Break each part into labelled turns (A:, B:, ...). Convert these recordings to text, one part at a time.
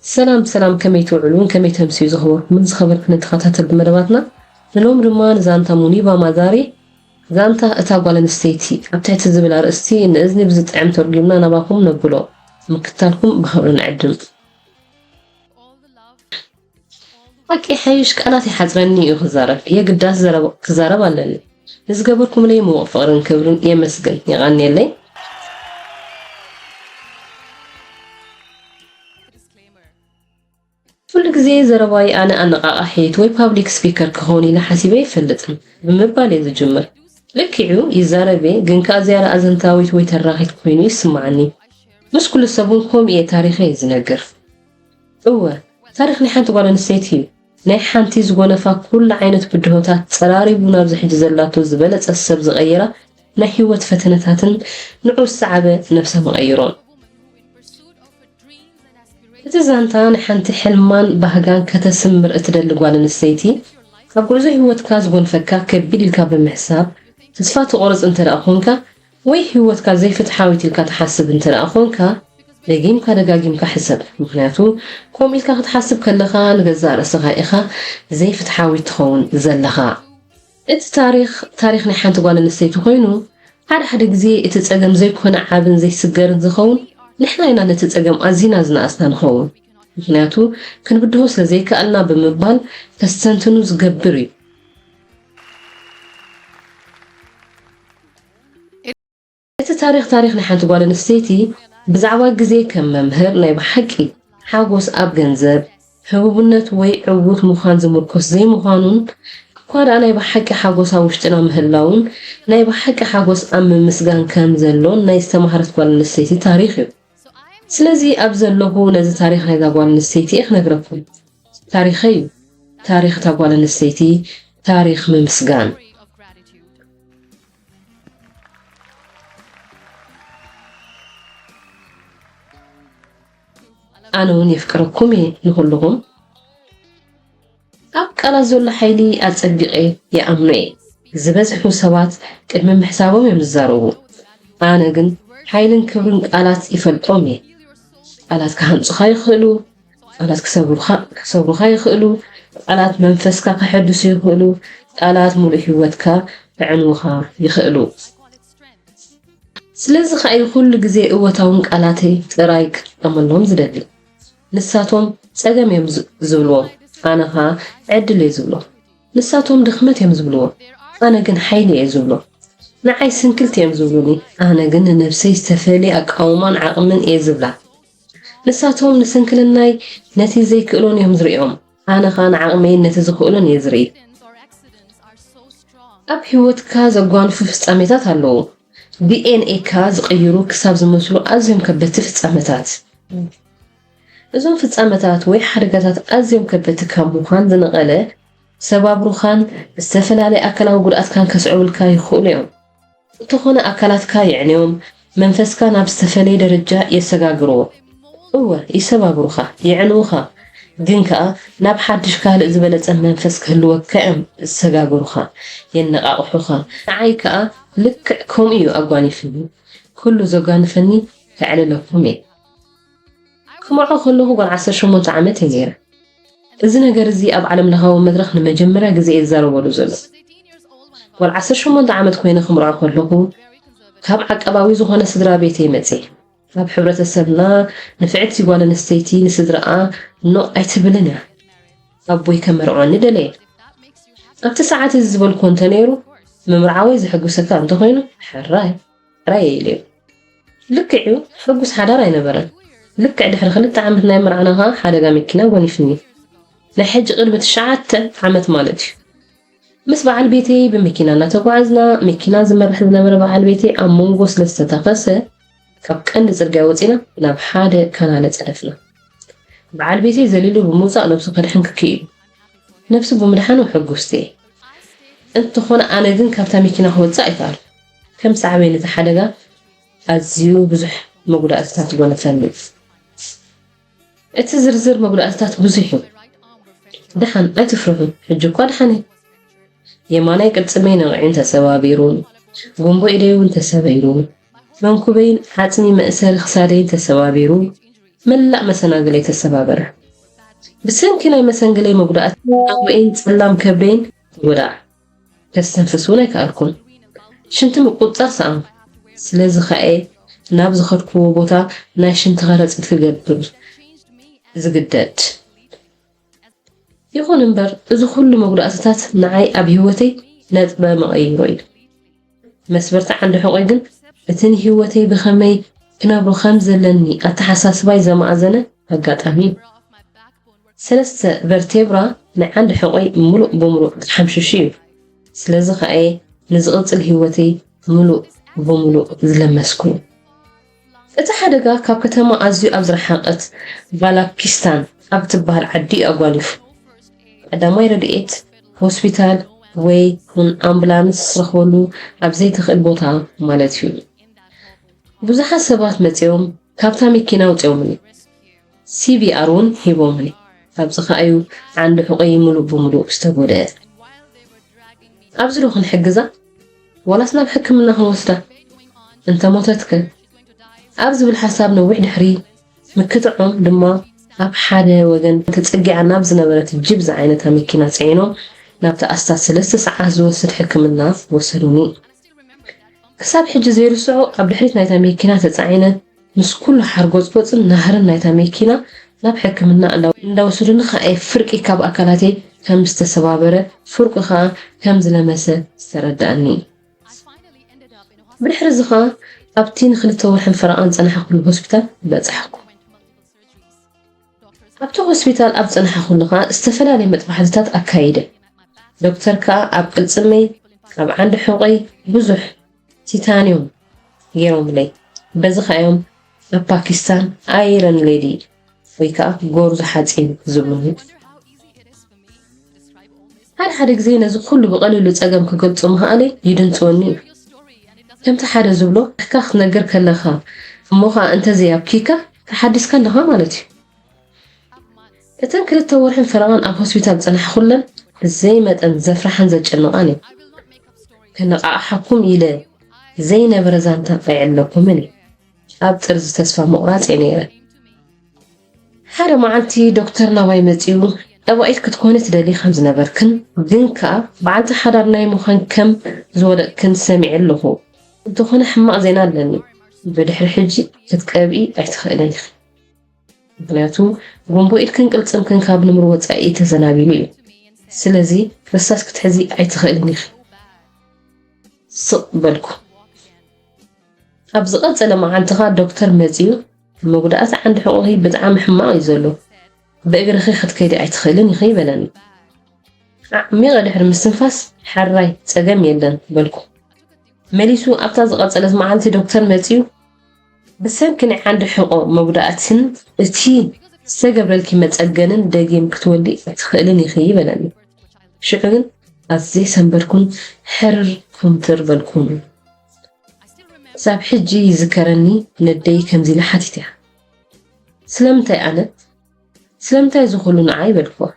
A: سلام سلام كمي توعلون كمي تمسي زهور من خبر كنت خاطر بمدباتنا اليوم رمان زانتا منيبا مازاري زانتا اتاقوال نستيتي ابتعت الزبل ارستي ان اذني بزت عم ترقمنا نباكم نقولو مكتالكم بخبر نعدم اكي حيش كاناتي حزغني يخزارب يا قداس كزارب على نزقبركم لي موفقرن كبرن يمسقن يغني لي كل ጊዜ ዘረባይ ኣነ ኣነቃቃሒት ወይ ፓብሊክ ስፒከር ክኾን ኢለ ሓሲበ ይፈልጥን ብምባል እዩ ዝጅምር ልክዑ ይዛረበ ግን ከዚያራ ኣዘንታዊት ወይ ተራኺት ኮይኑ ይስማዓኒ ምስ ኩሉ ሰቡን ከምኡ ታሪኸ ይዝነግር እወ ታሪኽ ናይ ሓንቲ ጓል ኣንስተይቲ እዩ ናይ ሓንቲ ዝጎነፋ ኩሉ ዓይነት ብድሆታት ፀራሪቡ ናብ ዝሕጂ ዘላቶ ዝበለፀ ሰብ ዝቀየራ ናይ ህይወት ፈተነታትን ንዑስ ሰዓበ ነፍሰ መቀይሮን ዛንታ ንሓንቲ ሕልማን ባህጋን ከተስምር እትደሊ ጓል ኣንስተይቲ ኣብ ጉዕዞ ህይወትካ ዝጎንፈካ ከቢድ ኢልካ ብምሕሳብ ተስፋ ትቆርፅ እንተደኣ ኮንካ ወይ ህይወትካ ዘይፍትሓዊት ኢልካ ትሓስብ እንተደኣ ኮንካ ደጋጊምካ ሕሰብ ምክንያቱ ከምኡ ኢልካ ክትሓስብ ከለኻ ንገዛእ ርእስኻ ኢኻ ዘይፍትሓዊት ትኸውን ዘለኻ እቲ ታሪኽ ናይ ሓንቲ ጓል ኣንስተይቲ ኮይኑ ሓደ ግዜ እቲ ፀገም ዘይኮነ ዓብን ዘይስገርን ዝኸውን نحنا إنا نتتقم أزينا زناسنا نخون مخنياتو كنبدهو سلازيكالنا بمبال تستنتنو زقبري إتا تاريخ نحانتو قوال نفسيتي بزعوا قزي كم ممهر نايب حكي حاقوس أب جنزب هبوبنت وي عووت مخان زمركوس زي مخانون كواد أنا يبحكي حاقوس هاوشتنا مهلاون نايب حكي حاقوس أم مسقان كام زلون نايستمهرت قوال نفسيتي تاريخي سلازي أبزل له نزي تاريخ هذا قوال نسيتي إخنا نقرأكم تاريخي تاريخ تقوال نسيتي تاريخ ممسقان أنا ونفكركم نقول لهم أبقى زول حيلي أتصدقي يا أمني زبزحو سوات كد من محسابهم يمزاروه أنا قن حيلن كبرن قالات يفلقومي قالات كهانصخ يخلو قالات كسبروخ يخلو قالات منفسك كحدث يخلو قالات مول هيوتك عنوخ يخلو سلازي خاي كل غزي اوتاون قالاتي ጥራይክ አመሎም ዝደሊ ንሳቶም ፀገም እዮም ዝብልዎ ኣነኻ ዕድል እየ ዝብሎ ንሳቶም ድኽመት እዮም ዝብልዎ ኣነ ግን ሓይሊ እየ ዝብሎ ንዓይ ስንክልት እዮም ዝብሉኒ ኣነ ግን ነፍሰይ ዝተፈለየ ኣቃውማን ዓቕምን እየ ዝብላ ንሳቶም ንስንክልናይ ነቲ ዘይክእሎን እዮም ዝሪኦም ኣነ ኸ ንዓቕመይ ነቲ ዝኽእሎን እየ ዝርኢ ኣብ ህይወትካ ዘጓንፉ ፍጻሜታት ኣለዉ ዲኤንኤካ ዝቕይሩ ክሳብ ዝመስሉ ኣዝዮም ከበድቲ ፍጻመታት እዞም ፍጻመታት ወይ ሓደጋታት ኣዝዮም ከበድቲ ካብ ምዃን ዝነቐለ ሰባብሩኻን ዝተፈላለየ ኣካላዊ ጉድኣትካን ከስዕቡልካ ይኽእሉ እዮም እንተኾነ ኣካላትካ ይዕንዮም መንፈስካ ናብ ዝተፈለየ ደረጃ የሰጋግርዎ እወ ይሰባብሩኻ ይዕንውኻ ግን ከዓ ናብ ሓድሽ ካልእ ዝበለፀ መንፈስ ክህልወካ እዮም ዝሰጋግሩኻ የነቓቕሑኻ ንዓይ ከዓ ልክዕ ከምኡ እዩ ኣጓኒፍኒ ኩሉ ዘጓንፈኒ ክዕልለኩም እየ ክመርዖ ከለኹ ጓል 18 ዓመት እየ ነይረ እዚ ነገር እዚ ኣብ ዓለም ለኻዊ መድረኽ ንመጀመርያ ግዜ ይዛረበሉ ዘሎ ጓል 18 ዓመት ኮይነ ክመርዖ ከለኹ ካብ ዓቀባዊ ዝኾነ ስድራ ቤተይ መፅእ ኣብ ሕብረተሰብና ንፍዕቲ ጓል ኣንስተይቲ ንስድራኣ ኖ ኣይትብልን እያ ኣቦይ ከመርዖኒ ደለየ ኣብቲ ሰዓት እዚ ዝበልኮ እንተነይሩ ምምርዓወይ ዘሕጉሰካ እንተኮይኑ ሕራይ ኢልዮ ልክዑ ሕጉስ ሓዳር ኣይነበረን ልክዕ ድሕሪ 2 ዓመት ናይ ምርዓናኻ ሓደጋ መኪና ጎኒፍኒ ናይ ሕጂ ቅድሚ 9 ዓመት ማለት እዩ ምስ በዓል ቤተይ ብመኪና እናተጓዓዝና መኪና ዝመርሕ ዝነበረ በዓል ቤተይ ኣብ መንጎ ስለዝተተኸሰ ካብ ቀንዲ ፅርግያ ወፂና ናብ ሓደ ካናለ ፀለፍና በዓል ቤተይ ዘሊሉ ብምውፃእ ነብሱ ከድሕን ክክኢሉ ነብሱ ብምድሓኑ ሕጉስቲ እንተኾነ ኣነ ግን ካብታ መኪና ክወፃእ ኣይከኣል ከም ሳዕበይ ነቲ ሓደጋ ኣዝዩ ብዙሕ መጉዳእትታት ጎነፈኒ እቲ ዝርዝር መጉዳእትታት ብዙሕ እዩ ድሓን ኣይትፍርሑ ሕጂ እኳ ድሓን የማናይ ቅልፅመይ ነቕዒን ተሰባቢሩ ጉንቦ ኢደይ እውን ተሰበይሩ መንኩበይን ሓፅኒ መእሰሪ ክሳደይን ተሰባቢሩ ملأ مسناقلي تسبابر بسنك ناي مسنقلي مقدأت أوين تسلام كبرين ودا كستنفسونا كأركم شنت مقطع سام سلازي خاي ناب زخركو بوتا ناي شنت غرز تقبر زقدد يخون انبر إذا كل مقدأتات نعي أبي هوتي نتبا مغيروين مسبرت عند حقيقن اتني هوتي بخمي كنابو خمزة لني أتحساس بايزة معزنة فقات أمين سلسة فيرتيبرا عند حقي ملؤ بملؤ حمشوشيو سلازة خاي نزغط الهوتي ملؤ بملؤ زلمسكو اتحدقا كاب كتما أزيو أبزر حقت بالاكستان أبتبها العدي أقواليف عندما يردئت هوسبيتال ወይ ሁን ኣምቡላንስ ዝረኽበሉ ኣብ ዘይትኽእል ቦታ ማለት እዩ ብዙሓት ሰባት መፅኦም ካብታ መኪና ወፅኦምኒ CPR እውን ሂቦምኒ ኣብዚ ኸኣዩ ዓንዲ ሕቆይ ሙሉእ ብምሉእ ዝተጎድአ ኣብዚ ዶ ክንሕግዛ ወላስ ናብ ሕክምና ክንወስዳ እንተሞተትከ ኣብ ዝብል ሓሳብ ነዊሕ ድሕሪ ምክትዖም ድማ ኣብ ሓደ ወገን ተፀጊዓ ናብ ዝነበረት ጅብዛ ዓይነታ መኪና ፅዒኖም نبت أستاذ 3 ساعات زوجت حكمنا وصلوني كسب حج زيرو ساعة قبل حريت نايتا ميكينا تتعينه مس كل حرقوز بوصل نهر نايتا ميكينا ناب حكمنا لو وصلوني خا فرق كاب أكلاتي كم استسبابرة فرق خا كم زلمسة استرداني بالحرز خا أبتين خلته وحن فرقان أنا حقول الهوسبيتال بتحكم أبتو هوسبيتال أبت أنا حقول لغا استفلالي متبحثات أكايدة دكتور كا أب قلصمي أب عند حقي بزح تيتانيوم يوم لي بزخ يوم باكستان ايرن ليدي ويكا غورز حاتين زبوني هل حدك زينة زو كله بقليلو تساقم كقلصو مهالي يدنتوني كم تحاد زبلو كاخ نقر كاللخا موخا انت زياب كيكا كحادث كاللخا مالتي اتن كلتا ورحن فرغان اب هوسبيتال بصنح خلن زي ما تنزفرحن زجنقاني كنا حكم إلى زينة برزان تنفع لكم مني أبترز تسفى مقرات نيرة حالا ما عندي دكتور نواي مزيو أوائل كتكوني تدالي 5 نبركن دينكا بعد حضرنا مخان كم زولا كن سامع له دخون حماق زينا لني بدحر حجي تتكابي اعتخالي بناتو قنبو إلكن قلت سمكن كاب نمروت أي تزنابي لي سلازي رساس كتحزي اعتخالي صقبلكم أبزقت لما عنتها دكتور مزيو المقدات عند حقوقي بدعم حماق يزولو بقدر خي خد كيدي اعتخالي خي بلاني عمي غادي حرم السنفاس حراي تسقم يلن بالكم مليسو أبتا زقت لما عنتي دكتور مزيو بس يمكن عند حقوق مقداتن اتي سقبل الكي تسقنن داقيم كتولي اعتخالي خي بلاني شعرن أزي سنبركن حرر كنتر بالكون ساب حجي يذكرني ندي كم زي لحاتيتها سلمتي أنا سلمتي زخلون عاي بالكوا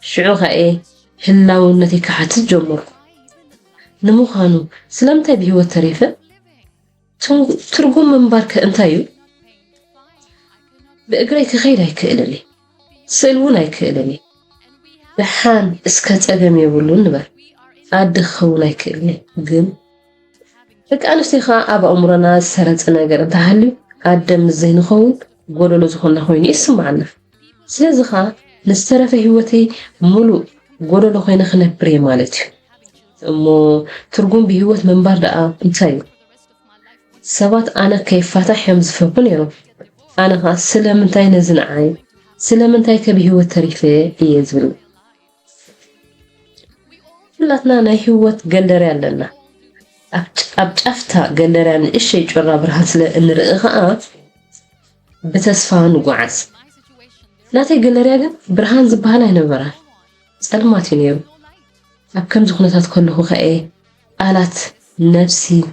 A: شعوها إيه هلاو النتي كحت الجمر نمو خانو سلمتي بهو التريفة ترقوم من بارك انتايو بأقريك غير هيك إلني سألون هيك إلني بحان اسكات أقام يقولون نبر أدخونا يكلني قم لك أنا استيخا أبا أمرنا سرت أنا قرأت هالي أدم الزين خون قولوا له زخونا خويني اسم معنا سلازخا نسترف هوتي ملو قولوا له خوينا خنا بريمالتي أمو ترقون بهوت من باردقا انتايو سوات أنا كيف فاتح يمز فوقن يرو أنا خا سلامنتاي نزنعاي سلامنتاي كبهوت تريفي يزبلو لاتنا نهوت قلري لنا أبتفتا قلري عن إشي جرى برهات لنرقها بتسفان وقعز ناتي قلري عن برهان زبهانا هنبرا سلماتي نيرو أبكم زخنتات كله خائي آلات نفسي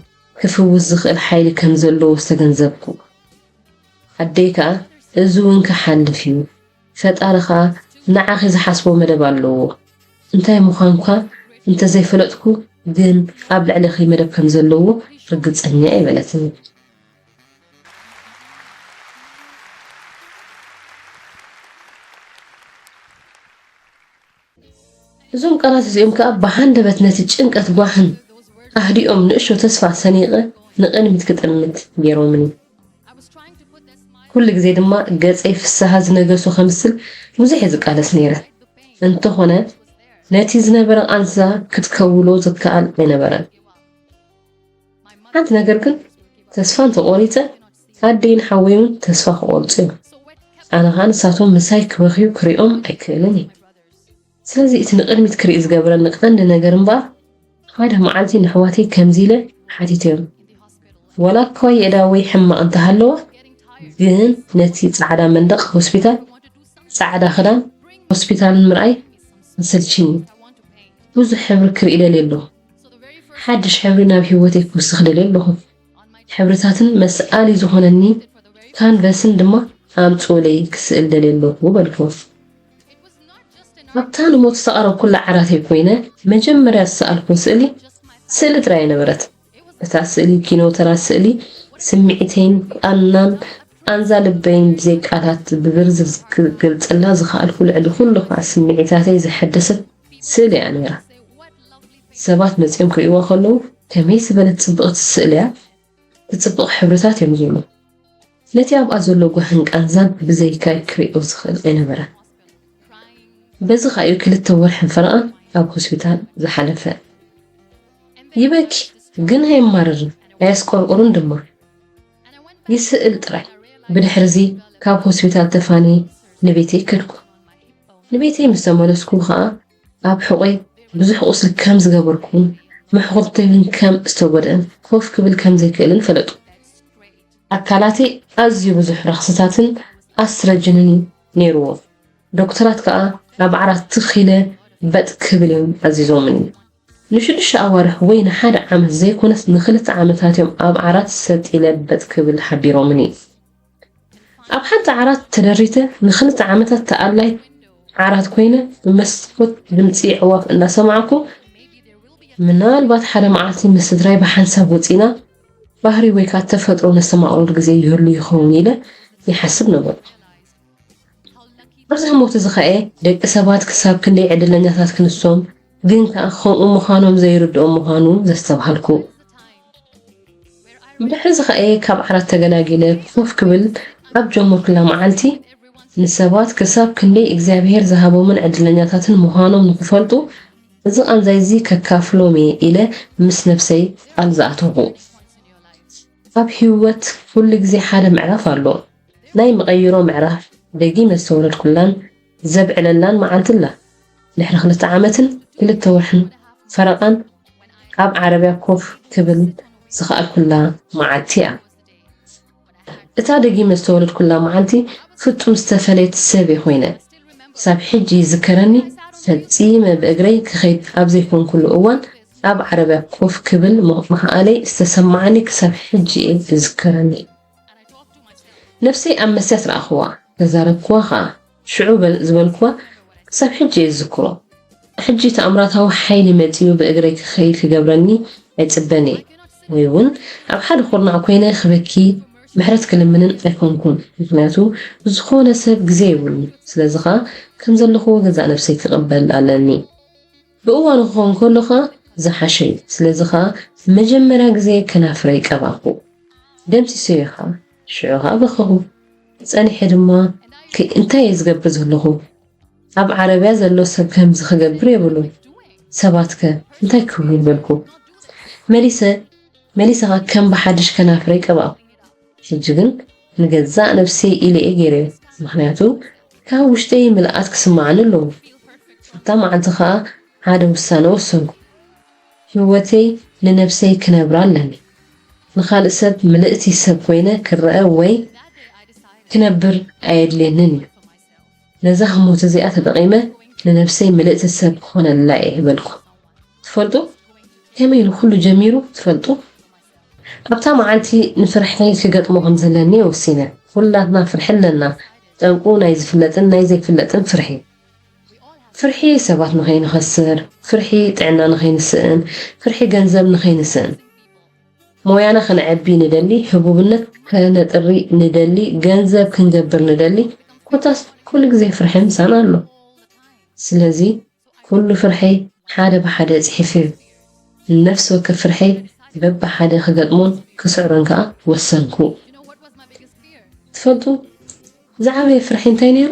A: كفو الزخ الحيل كم زلو استغنزبكو عديكا ازوين كحل فيو فتارخا نعاخي زحاسبو مدبالو انتاي مخانكا انت زي فلتكو دين قبل على خي مدب كم زلو رقد صنيعي بلاتني እዞም ቃላት እዚኦም ከዓ ብሃንደበት ነቲ ጭንቀት ጓሕን ኣህዲኦም ንእሾ ተስፋ ሰኒቐ ንቕድሚት ክጥምት ገይሮምኒ ኩሉ ግዜ ድማ ገፀይ ፍስሓ ዝነገሶ ከምስል ብዙሕ ዝቃለስ ነይረ እንተኾነ ነቲ ዝነበረ ቃንሳ ክትከውሎ ዝከኣል ኣይነበረን ሓንቲ ነገር ግን ተስፋ እንተቆሪፀ ኣደይን ሓወይውን ተስፋ ክቆርፁ እዮም ኣነ ከዓ ንሳቶም ምሳይ ክበኽዩ ክሪኦም ኣይክእልን እየ ስለዚ እቲ ንቅድሚት ክሪኢ ዝገብረኒ ቀንዲ ነገር እምበር ሓደ መዓልቲ ንኣሕዋተይ ከምዚ ኢለ ሓቲተዮም ወላ እኳ የዳ ወይ ሕማቕ እንተሃለወ ግን ነቲ ፃዕዳ መንደቕ ሆስፒታል ፃዕዳ ክዳን ሆስፒታልን ምርኣይ እንሰልችኒ ብዙሕ ሕብሪ ክርኢ ደልየ ኣለኹ ሓድሽ ሕብሪ ናብ ሂወተይ ክውስኽ ደልየ ኣለኹ ሕብርታትን መስኣሊ ዝኾነኒ ካንቨስን ድማ ኣምፅኡለይ ክስእል ደልየ ኣለኹ በልክዎ ኣብታ ንሞት ዝተቐረብኩላ ዓራተይ ኮይነ መጀመርያ ዝሰኣልኩ ስእሊ ጥራይ ነበረት እታ ስእሊ ኪኖ ተራ ስእሊ ስምዒተይን ቃናን ኣንዛ ልበይን ብዘይ ቃላት ብብርዝር ክገልፀላ ዝኽኣልኩ ልዕሊ ኩሉ ከዓ ስምዒታተይ ዘሐደሰት ስእሊ እያ ነይራ ሰባት መፅኦም ክሪእዋ ከለዉ ከመይ ዝበለት ፅብቕቲ ስእሊ እያ ብፅቡቕ ሕብርታት እዮም ዝብሉ ነቲ ኣብኣ ዘሎ ጓሕን ቃንዛን ብዘይካይ ክሪኦ ዝኽእል ኣይነበረን በዚ ኸዩ 2 ወርሕን ፈረቓን ኣብ ሆስፒታል ዝሓለፈ ይበኪ ግን ኣይማርርን ኣያስቆርቁርን ድማ ይስእል ጥራይ ብድሕርዚ ካብ ሆስፒታል ተፋኒ ንቤተይ ከድኩ ንቤተይ ምስ ተመለስኩ ከዓ ኣብ ሕቆይ ብዙሕ ቁስሊ ከም ዝገበርኩን ምሕኹርተይን ከም ዝተጎድአን ኮፍ ክብል ከም ዘይክእልን ፈለጡ ኣካላተይ ኣዝዩ ብዙሕ ረኽስታትን ኣስረጅንን ነይርዎ ዶክተራት ከዓ ኣብ ዓራት ትኺለ በጥ ክብል እዮም ኣዚዞምኒ ንሽዱሽተ ኣዋርሕ ወይ ንሓደ ዓመት ዘይኮነስ ንክልተ ዓመታት እዮም ኣብ ዓራት ሰጢለ በጥ ክብል ሓቢሮምኒ ኣብ ሓንቲ ዓራት ተደሪተ ንክልተ ዓመታት ተኣላይ ዓራት ኮይነ ብመስኮት ድምፂ ዕዋፍ እናሰማዕኩ ምናልባት ሓደ መዓልቲ ምስ ስድራይ ብሓንሳብ ወፂና ባህሪ ወይ ከዓ ተፈጥሮ ነስተማቕረሉ ግዜ ይህሉ ይኸውን ኢለ ይሓስብ ነበር ኣብዚ ሞት እዚ ኸአ ደቂ ሰባት ክሳብ ክንደይ ዕድለኛታት ክንሶም ግን ከዓ ከምኡ ምዃኖም ዘይርድኦም ምዃኑ ዘስተብሃልኩ ብድሕሪ ኸአ ካብ ዓራት ተገላጊለ ኮፍ ክብል ኣብ ጀመርኩላ መዓልቲ ንሰባት ክሳብ ክንደይ እግዚኣብሔር ዝሃቦምን ዕድለኛታትን ምዃኖም ንክፈልጡ እዚ ቃንዛይ እዚ ከካፍሎም እየ ኢለ ምስ ነፍሰይ ቃል ዝኣተውኩ ኣብ ሂወት ኩሉ ግዜ ሓደ ምዕራፍ ኣሎ ናይ መቐይሮ ምዕራፍ ደጊመ ዝተወለድኩላን ዘብዕለላን መዓልትላ ድሕሪ 2 ዓመትን 2 ወርሕን ፈረቓን ኣብ ዓረብያ ኮፍ ክብል ዝኽኣልኩላ መዓልቲ እያ እታ ደጊመ ዝተወለድኩላ መዓልቲ ፍጡም ዝተፈለየት ሰብ ኮይነ ክሳብ ሕጂ ይዝከረኒ ፈፂመ ብእግረይ ክኸይድ ኣብ ዘይኮንኩሉ እዋን ኣብ ዓረብያ ኮፍ ክብል ምኽኣለይ ዝተሰማዓኒ ክሳብ ሕጂ ይዝከረኒ ነፍሰይ ኣብ መስትያት ረኣኽዋ ተዛረብክዋ ከዓ ሽዑ ዝበልክዋ ክሳብ ሕጂ ይዝክሮ ሕጂ ተኣምራታዊ ሓይሊ መፅኡ ብእግረይ ክኸይድ ክገብረኒ ኣይፅበኒ ወይ እውን ኣብ ሓደ ኩርናዕ ኮይነ ክበኪ ምሕረት ክልምንን ኣይኮንኩን ምክንያቱ ዝኾነ ሰብ ግዜ ይብሉኒ ስለዚ ከዓ ከም ዘለኹ ገዛእ ነፍሰይ ክቕበል ኣለኒ ብእዋኑ ክኸውን ከሎ ከዓ ዝሓሸ እዩ ስለዚ ከዓ መጀመርያ ግዜ ከናፍረይ ቀባኹ ደምሲሰዮ ከዓ ሽዑ ከዓ በኸኹ ፀኒሐ ድማ እንታይ እየ ዝገብር ዘለኹ ኣብ ዓረብያ ዘሎ ሰብ ከምዚ ክገብር የብሉ ሰባት ከ እንታይ ክብሉ ይበልኩ መሊሰ ከም ብሓድሽ ከናፍረይ ቀባኹ ሕጂ ግን ንገዛእ ነፍሰይ ኢለ እየ ገይረ ምክንያቱ ካብ ውሽጠይ ምልኣት ክስማዓኒ ኣለዎ እታ መዓልቲ ከዓ ሓደ ውሳነ ወሰንኩ ሂወተይ ንነፍሰይ ክነብራ ኣለኒ ንኻልእ ሰብ ምልእቲ ሰብ ኮይነ ክረአ ወይ ክነብር ኣየድልየንን እዩ ነዛ ህሞት እዚኣ ተጠቒመ ንነፍሰይ ምልእቲ ሰብ ክኾነላ እየ ይበልኩ ትፈልጡ ከመይ ኢሉ ኩሉ ጀሚሩ ትፈልጡ ኣብታ መዓልቲ ንፍርሐይ ክገጥሞ ከም ዘለኒ ወሲነ ኩላትና ፍርሒ ኣለና ጠንቁ ናይ ዝፍለጥን ናይ ዘይፍለጥን ፍርሒ ሰባት ንኸይንኸስር ፍርሒ ጥዕና ንኸይንስእን ፍርሒ ገንዘብ ንኸይንስእን ሞያና ክንዕቢ ንደሊ ህቡብነት ከነጥሪ ንደሊ ገንዘብ ክንገብር ንደሊ ኮታስ ኩሉ ግዜ ፍርሒ ምሳና ኣሎ ስለዚ كل فرحي حدا بحدا زحفي النفس وكف فرحي ببا حدا خدمون كسرن كأ وسنكو تفضلوا زعبي فرحين تاني